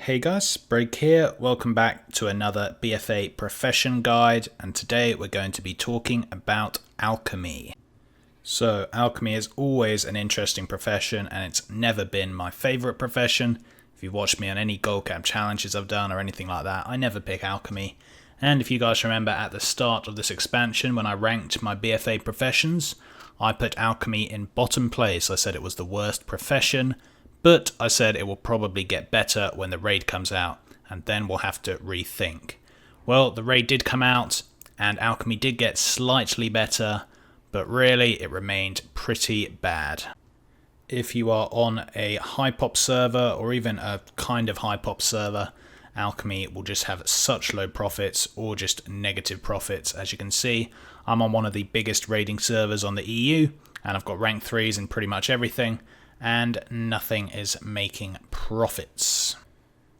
Hey guys, Break here. Welcome back to another BFA profession guide, and today we're going to be talking about alchemy. So alchemy is always an interesting profession, and it's never been my favorite profession. If you've watched me on any gold cap challenges I've done or anything like that, I never pick alchemy. And if you guys remember at the start of this expansion when I ranked my BFA professions, I put alchemy in bottom place. I said it was the worst profession. But I said it will probably get better when the raid comes out, and then we'll have to rethink. Well, the raid did come out, and alchemy did get slightly better, but really it remained pretty bad. If you are on a high pop server, or even a kind of high pop server, alchemy will just have such low profits, or just negative profits. As you can see, I'm on one of the biggest raiding servers on the EU, and I've got rank 3s in pretty much everything, and nothing is making profits.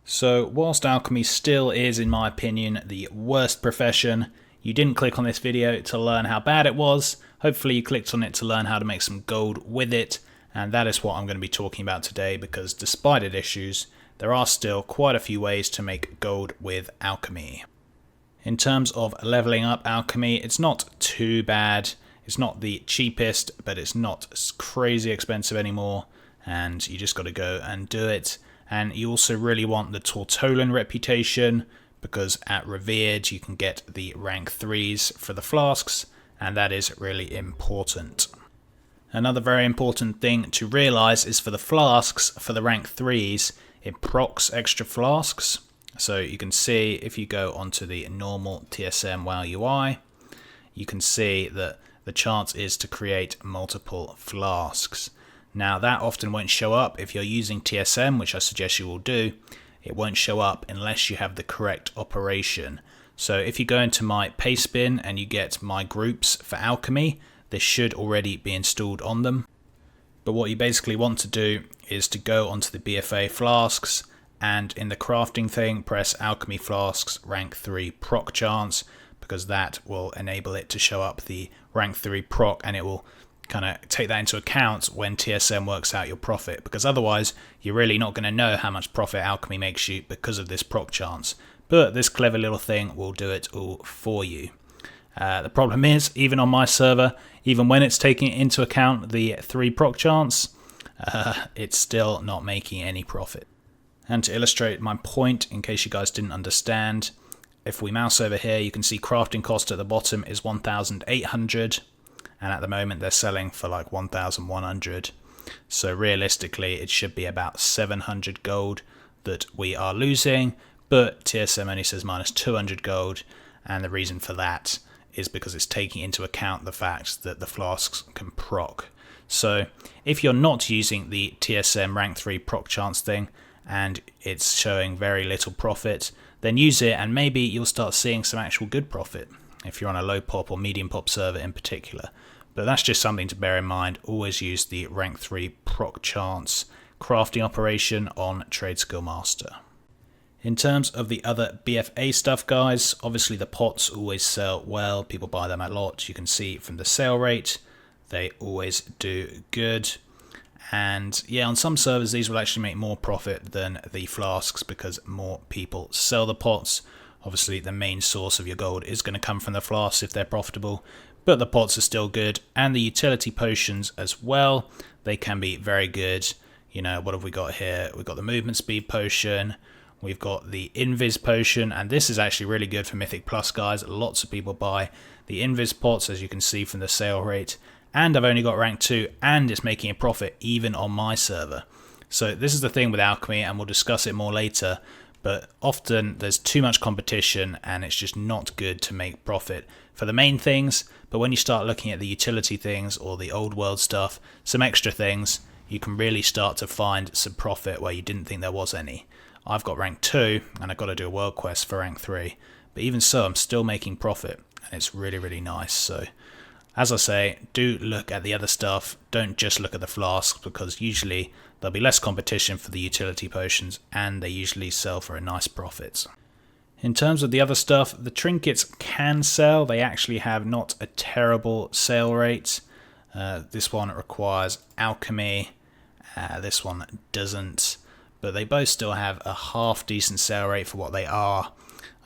So whilst alchemy still is, in my opinion, the worst profession, you didn't click on this video to learn how bad it was. Hopefully you clicked on it to learn how to make some gold with it, and that is what I'm going to be talking about today, because despite its issues, there are still quite a few ways to make gold with alchemy. In terms of leveling up alchemy, it's not too bad. It's not the cheapest, but it's not crazy expensive anymore, and you just got to go and do it. And you also really want the Tortolan reputation, because at Revered you can get the rank 3s for the flasks, and that is really important. Another very important thing to realise is for the flasks, for the rank 3s, it procs extra flasks. So you can see if you go onto the normal TSM WoW UI, you can see that the chance is to create multiple flasks. Now that often won't show up if you're using TSM, which I suggest you will do. It won't show up unless you have the correct operation. So if you go into my paste bin and you get my groups for alchemy, this should already be installed on them. But what you basically want to do is to go onto the BFA flasks, and in the crafting thing press alchemy flasks rank 3 proc chance, because that will enable it to show up the rank 3 proc, and it will kind of take that into account when TSM works out your profit, because otherwise you're really not going to know how much profit alchemy makes you because of this proc chance. But this clever little thing will do it all for you. The problem is, even on my server, even when it's taking into account the 3 proc chance, it's still not making any profit. And to illustrate my point, in case you guys didn't understand, if we mouse over here, you can see crafting cost at the bottom is 1,800, and at the moment they're selling for like 1,100. So realistically, it should be about 700 gold that we are losing, but TSM only says minus 200 gold, and the reason for that is because it's taking into account the fact that the flasks can proc. So if you're not using the TSM rank 3 proc chance thing, and it's showing very little profit, then use it, and maybe you'll start seeing some actual good profit if you're on a low pop or medium pop server in particular. But that's just something to bear in mind. Always use the rank 3 proc chance crafting operation on Trade Skill Master. In terms of the other BFA stuff, guys, obviously the pots always sell well. People buy them a lot. You can see from the sale rate, they always do good. And yeah, on some servers these will actually make more profit than the flasks because more people sell the pots. Obviously the main source of your gold is going to come from the flasks if they're profitable, but the pots are still good, and the utility potions as well, they can be very good. You know, what have we got here? We've got the movement speed potion, we've got the invis potion, and this is actually really good for Mythic Plus guys. Lots of people buy the invis pots, as you can see from the sale rate. And I've only got rank 2, and it's making a profit even on my server. So this is the thing with alchemy, and we'll discuss it more later, but often there's too much competition and it's just not good to make profit for the main things. But when you start looking at the utility things or the old world stuff, some extra things, you can really start to find some profit where you didn't think there was any. I've got rank 2 and I've got to do a world quest for rank 3, but even so I'm still making profit, and it's really, really nice. So as I say, do look at the other stuff, don't just look at the flasks, because usually there'll be less competition for the utility potions and they usually sell for a nice profit. In terms of the other stuff, the trinkets can sell. They actually have not a terrible sale rate. This one requires alchemy, this one doesn't, but they both still have a half decent sale rate for what they are.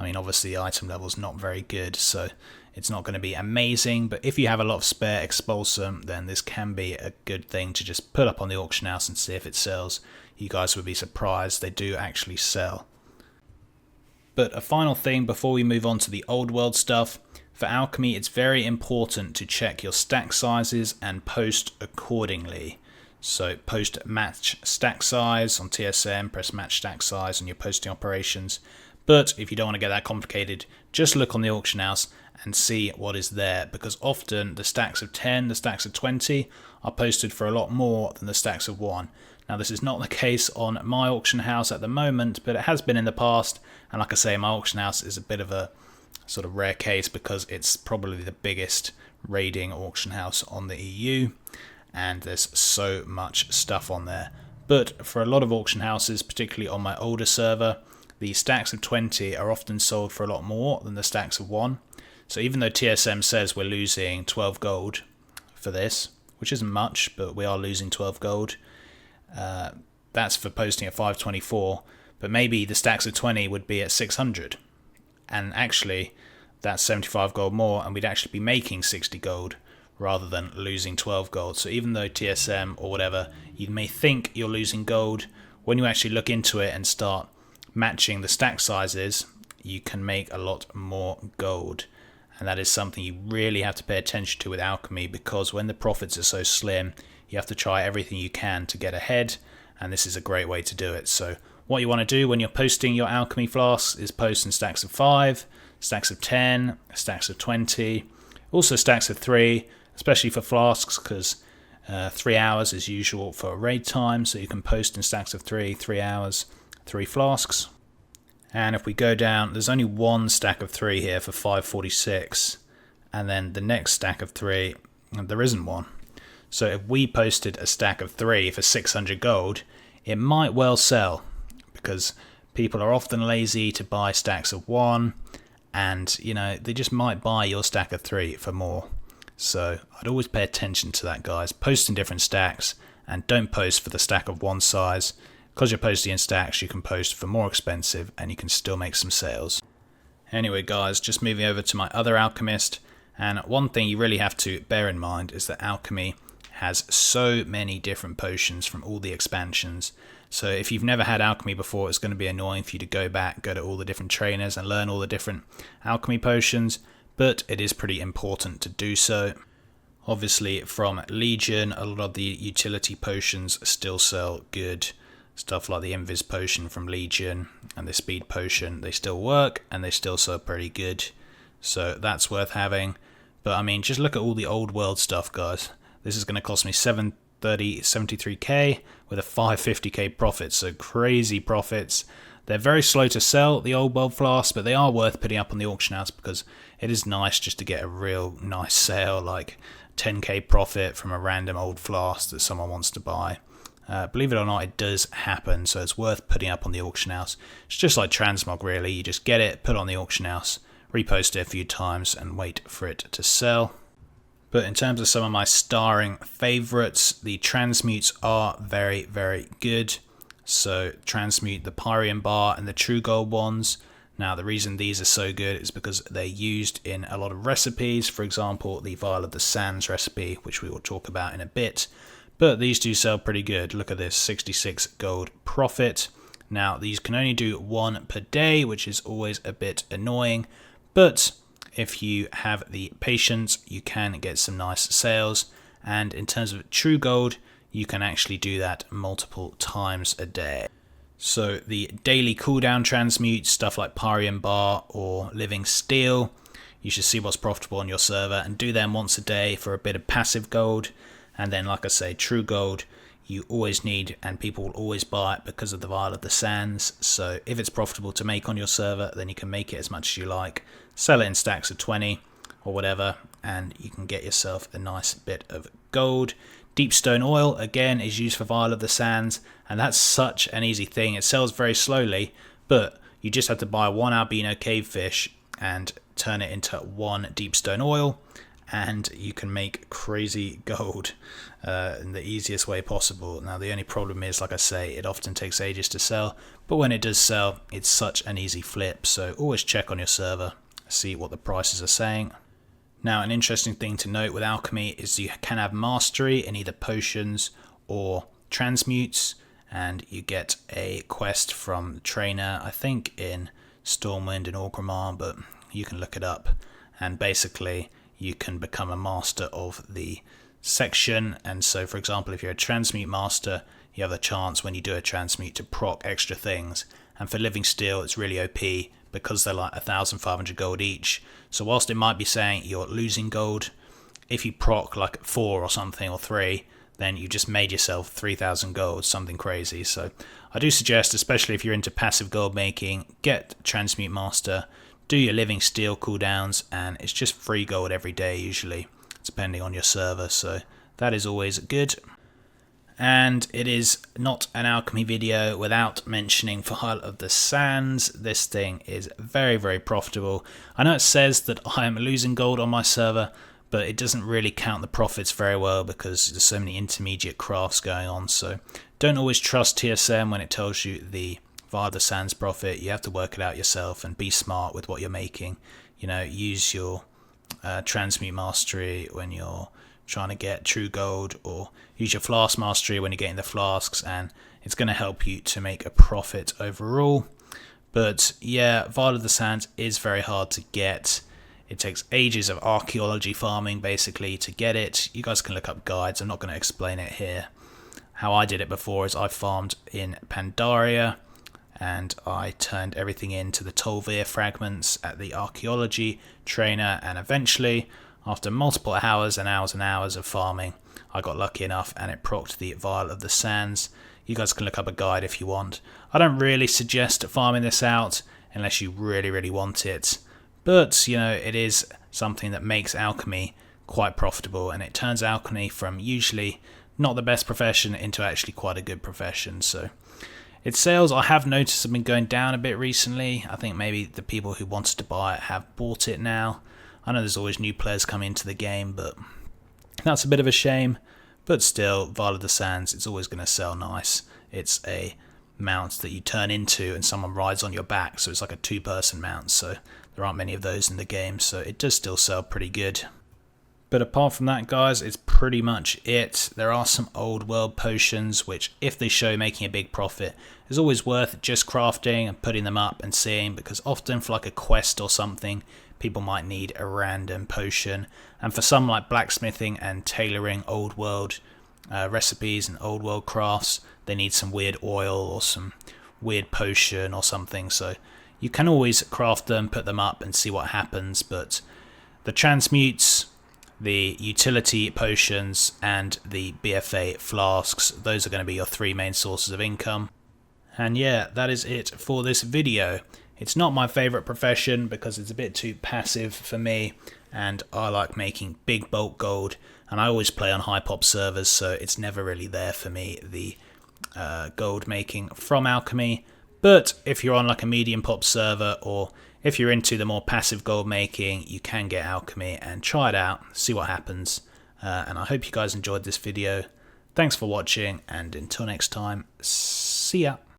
I mean, obviously the item level is not very good, so it's not going to be amazing, but if you have a lot of spare expulsum, then this can be a good thing to just put up on the auction house and see if it sells. You guys would be surprised, they do actually sell. But a final thing before we move on to the old world stuff, for alchemy it's very important to check your stack sizes and post accordingly. So post match stack size on TSM, press match stack size on your posting operations. But if you don't want to get that complicated, just look on the auction house and see what is there, because often the stacks of 10, the stacks of 20 are posted for a lot more than the stacks of 1. Now this is not the case on my auction house at the moment, but it has been in the past, and like I say, my auction house is a bit of a sort of rare case because it's probably the biggest raiding auction house on the EU, and there's so much stuff on there. But for a lot of auction houses, particularly on my older server, the stacks of 20 are often sold for a lot more than the stacks of 1. So even though TSM says we're losing 12 gold for this, which isn't much, but we are losing 12 gold, that's for posting at 524, but maybe the stacks of 20 would be at 600. And actually, that's 75 gold more, and we'd actually be making 60 gold rather than losing 12 gold. So even though TSM or whatever, you may think you're losing gold, when you actually look into it and start matching the stack sizes, you can make a lot more gold. And that is something you really have to pay attention to with alchemy, because when the profits are so slim, you have to try everything you can to get ahead, and this is a great way to do it. So what you want to do when you're posting your alchemy flasks is post in stacks of 5, stacks of 10, stacks of 20, also stacks of 3, especially for flasks, because 3 hours is usual for raid time, so you can post in stacks of 3, 3 hours, 3 flasks. And if we go down, there's only one stack of 3 here for 546, and then the next stack of 3, there isn't one. So if we posted a stack of 3 for 600 gold, it might well sell, because people are often lazy to buy stacks of 1, and you know, they just might buy your stack of 3 for more. So I'd always pay attention to that, guys. Post in different stacks, and don't post for the stack of 1 size. Because you're posting in stacks, you can post for more expensive and you can still make some sales. Anyway guys, just moving over to my other alchemist, and one thing you really have to bear in mind is that alchemy has so many different potions from all the expansions. So if you've never had alchemy before, it's going to be annoying for you to go to all the different trainers and learn all the different alchemy potions, but it is pretty important to do so. Obviously from Legion, a lot of the utility potions still sell good. Stuff like the Invis potion from Legion and the Speed potion, they still work and they still sell pretty good. So that's worth having. But I mean, just look at all the old world stuff, guys. This is going to cost me 73k with a 550k profit, so crazy profits. They're very slow to sell, the old world flasks, but they are worth putting up on the auction house because it is nice just to get a real nice sale, like 10k profit from a random old flask that someone wants to buy. Believe it or not, it does happen, so it's worth putting up on the auction house. It's just like transmog, really. You just get it, put it on the auction house, repost it a few times, and wait for it to sell. But in terms of some of my starring favourites, the Transmutes are very, very good. So Transmute the Pyrian Bar and the True Gold ones. Now the reason these are so good is because they're used in a lot of recipes. For example, the Vial of the Sands recipe, which we will talk about in a bit. But these do sell pretty good. Look at this, 66 gold profit. Now these can only do 1 per day, which is always a bit annoying. But if you have the patience, you can get some nice sales. And in terms of true gold, you can actually do that multiple times a day. So the daily cooldown transmutes, stuff like Pyrian Bar or Living Steel, you should see what's profitable on your server and do them once a day for a bit of passive gold. And then, like I say, true gold you always need, and people will always buy it because of the Vial of the Sands. So if it's profitable to make on your server, then you can make it as much as you like, sell it in stacks of 20 or whatever, and you can get yourself a nice bit of gold. Deep stone oil, again, is used for Vial of the Sands, and that's such an easy thing. It sells very slowly, but you just have to buy 1 albino cavefish and turn it into 1 deep stone oil, and you can make crazy gold in the easiest way possible. Now the only problem is, like I say, it often takes ages to sell, but when it does sell, it's such an easy flip. So always check on your server, see what the prices are saying. Now an interesting thing to note with alchemy is you can have mastery in either potions or transmutes, and you get a quest from the trainer, I think in Stormwind and Orgrimmar, but you can look it up, and basically you can become a master of the section. And so for example, if you're a transmute master, you have the chance when you do a transmute to proc extra things, and for living steel it's really OP because they're like 1,500 gold each. So whilst it might be saying you're losing gold, if you proc like 4 or something or 3, then you just made yourself 3,000 gold, something crazy. So I do suggest, especially if you're into passive gold making, get Transmute Master, do your living steel cooldowns, and it's just free gold every day usually, depending on your server. So that is always good. And it is not an alchemy video without mentioning Vial of the Sands. This thing is very, very profitable. I know it says that I am losing gold on my server, but it doesn't really count the profits very well because there's so many intermediate crafts going on. So don't always trust TSM when it tells you the Vial of the Sands profit. You have to work it out yourself and be smart with what you're making. You know, use your transmute mastery when you're trying to get true gold, or use your flask mastery when you're getting the flasks, and it's going to help you to make a profit overall. But yeah, Vial of the Sands is very hard to get. It takes ages of archaeology farming basically to get it. You guys can look up guides, I'm not going to explain it here. How I did it before is I farmed in Pandaria, and I turned everything into the Tolvir fragments at the archaeology trainer, and eventually, after multiple hours and hours and hours of farming, I got lucky enough and it procced the Vial of the Sands. You guys can look up a guide if you want. I don't really suggest farming this out unless you really, really want it. But, you know, it is something that makes alchemy quite profitable, and it turns alchemy from usually not the best profession into actually quite a good profession. So its sales, I have noticed, have been going down a bit recently. I think maybe the people who wanted to buy it have bought it now. I know there's always new players coming into the game, but that's a bit of a shame. But still, Vial of the Sands, it's always going to sell nice. It's a mount that you turn into and someone rides on your back, so it's like a 2-person mount, so there aren't many of those in the game, so it does still sell pretty good. But apart from that, guys, it's pretty much it. There are some old world potions which, if they show making a big profit, is always worth just crafting and putting them up and seeing, because often for like a quest or something, people might need a random potion, and for some like blacksmithing and tailoring old world recipes and old world crafts, they need some weird oil or some weird potion or something. So you can always craft them, put them up and see what happens. But the transmutes, the utility potions and the BFA flasks, those are going to be your 3 main sources of income. And yeah, that is it for this video. It's not my favourite profession because it's a bit too passive for me, and I like making big bulk gold, and I always play on high pop servers, so it's never really there for me, the gold making from alchemy. But if you're on like a medium pop server, or if you're into the more passive gold making, you can get alchemy and try it out, see what happens. And I hope you guys enjoyed this video. Thanks for watching, and until next time, see ya.